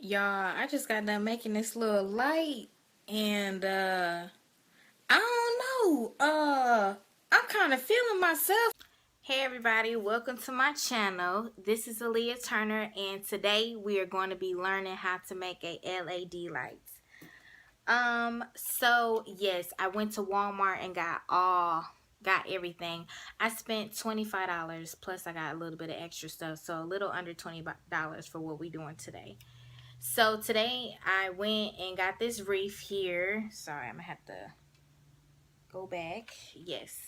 Y'all, I just got done making this little light and I don't know. I'm kind of feeling myself. Hey everybody, welcome to my channel. This is Aaliyah Turner and today we are going to be learning how to make a LED light. So yes, I went to Walmart and got everything. I spent $25 plus I got a little bit of extra stuff, so a little under $20 for what we doing today. So today I went and got this wreath here. Sorry, I'm gonna have to go back. Yes.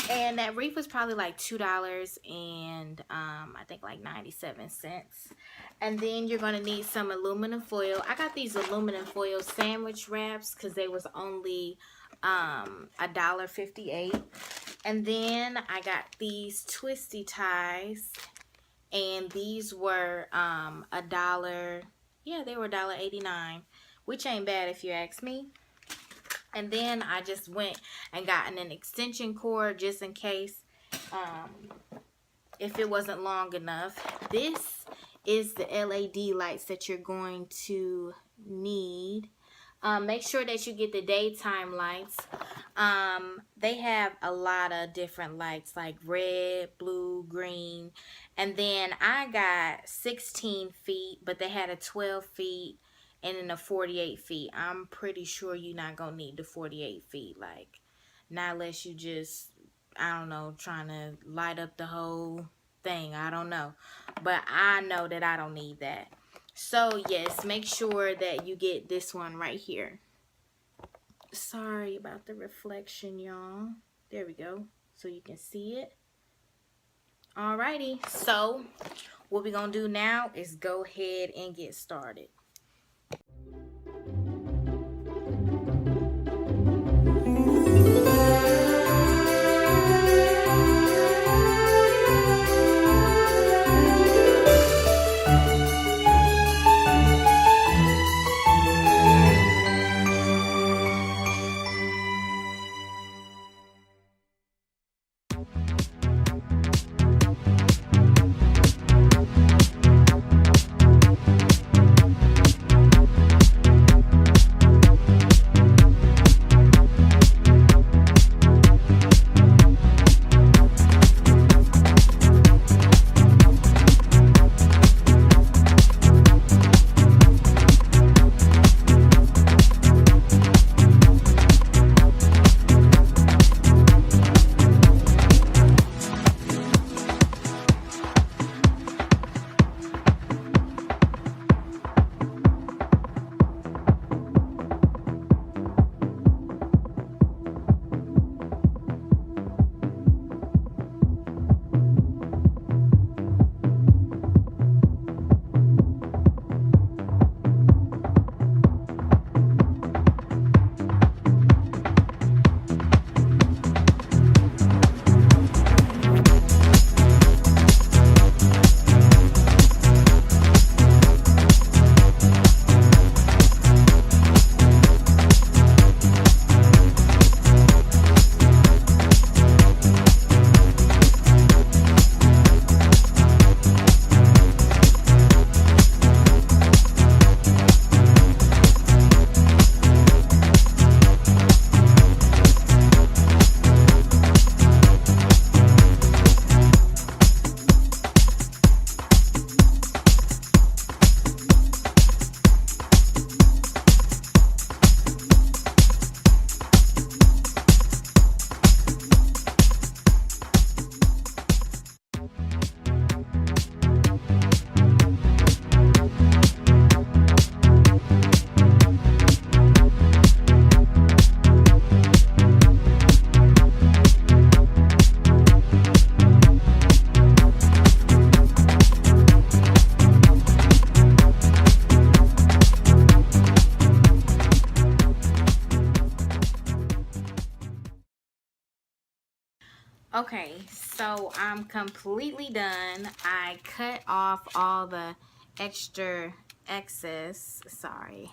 And that wreath was probably like $2 and I think like 97 cents. And then you're gonna need some aluminum foil. I got these aluminum foil sandwich wraps because they was only $1.58. And then I got these twisty ties, and these were $1. Yeah, they were $1.89, which ain't bad if you ask me. And then I just went and gotten an extension cord just in case if it wasn't long enough. This is the LED lights that you're going to need. Make sure that you get the daytime lights. They have a lot of different lights like red, blue, green. And then I got 16 feet, but they had a 12 feet and then a 48 feet. I'm pretty sure you're not going to need the 48 feet. Like, not unless you just, I don't know, trying to light up the whole thing. I don't know. But I know that I don't need that. So, yes, make sure that you get this one right here. Sorry about the reflection, y'all. There we go. So you can see it. Alrighty. So, what we're going to do now is go ahead and get started. Okay, so I'm completely done. I cut off all the extra excess. Sorry.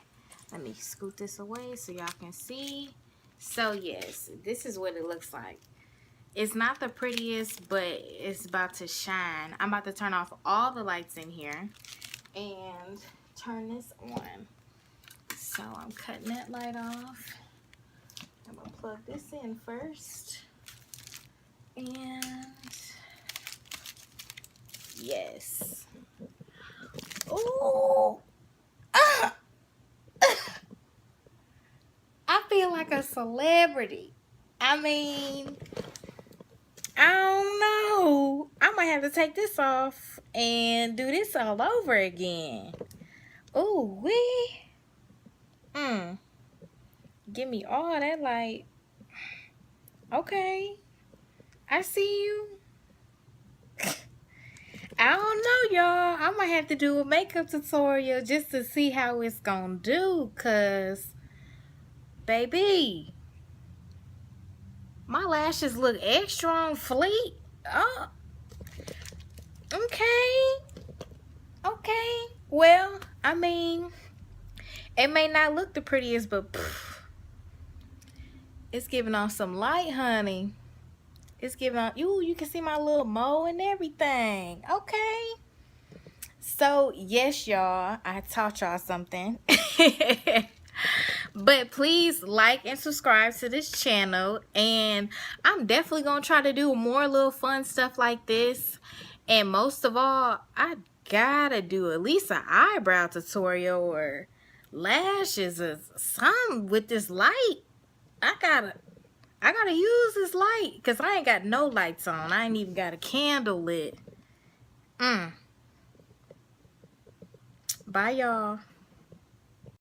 Let me scoot this away so y'all can see. So yes, this is what it looks like. It's not the prettiest, but it's about to shine. I'm about to turn off all the lights in here and turn this on. So I'm cutting that light off. I'm gonna plug this in first. And yes. Ooh. Ah. I feel like a celebrity. I mean, I don't know. I might have to take this off and do this all over again. Ooh, wee. Give me all that light. Okay. I see you. I don't know, y'all. I might have to do a makeup tutorial just to see how it's gonna do, cause baby, my lashes look extra on fleek. Oh, okay. Well, I mean, it may not look the prettiest, but it's giving off some light, honey. It's giving off, you can see my little mole and everything. Okay. So, yes, y'all, I taught y'all something. But please like and subscribe to this channel. And I'm definitely going to try to do more little fun stuff like this. And most of all, I gotta do at least an eyebrow tutorial or lashes or something with this light. I gotta use this light because I ain't got no lights on. I ain't even got a candle lit. Bye, y'all.